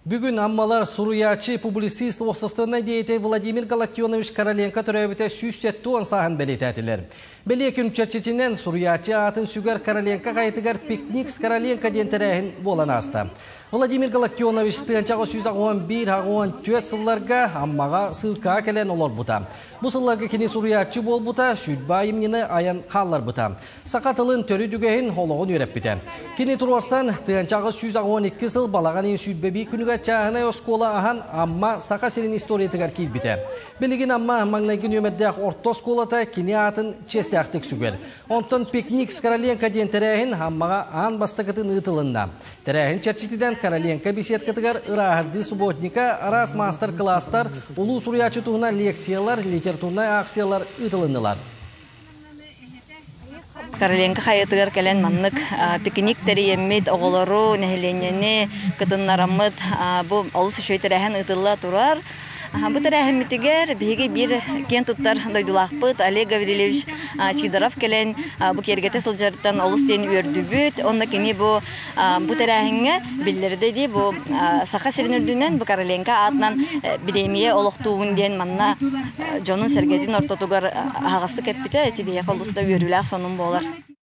Бүгін аммалар суруячы публицист оқсастығына дейті Владимир Галактионович Короленко түрәбіті сүйсетті онсағын бәлетәтілер. Бәле күн чәрчетінен суруячы атын сүгер Короленко қайтығар пикникс Короленко дентірәхін болан асты. Владимир Галактионович тыянчағы 111-14 сылларға аммаға сылқа кәлен олар бұта. Бұл сылларға кені суруячы бол бұта, сүйтба имнені аян қалар бұта. Сақатылын төрі дүгейін олығын өреп біті. Кені тұрварсан тыянчағы 112 сыл балағанын сүйтбебей күнігі чағына оскола ахан амма сақа селін историятығар кейл біті. Білігін амма маңнайгін өмірдәқ орто сколата кені атын честяқтық сүгер. Онтын пикникс Короленко ден тәрәхін аммаға ан бастықытын ұтылында. Тәрәхін чәрчетіден Короленко беседкатыгар ырағырды субботника арас мастер-класстар, улу суруячы туғына лекциялар, литературная акциялар ұтылындылар. Короленко хайытыгар кәлен маннык пикник тәрейеммет оғылару нәхіленені кытыннарамыд бұл олыс үшөйтірәхін ұтылла тұрар. Бұл тәрәхімметтігер бігі бір кен тұттар дойдулақпыт Олег Гаврилевич Сидоров кәлен бұл кергеті сылжарттан олыс дейін өрді бүт. Онда кені бұл тәрәхіңі білдерді де бұл сақа сірін үрдінен бұл Короленко атынан біремие олықтуын дейін манна Джонын Сергейдің ортотуғар ағасты кәппіті әті бейек олыста өріләқ сонын болар.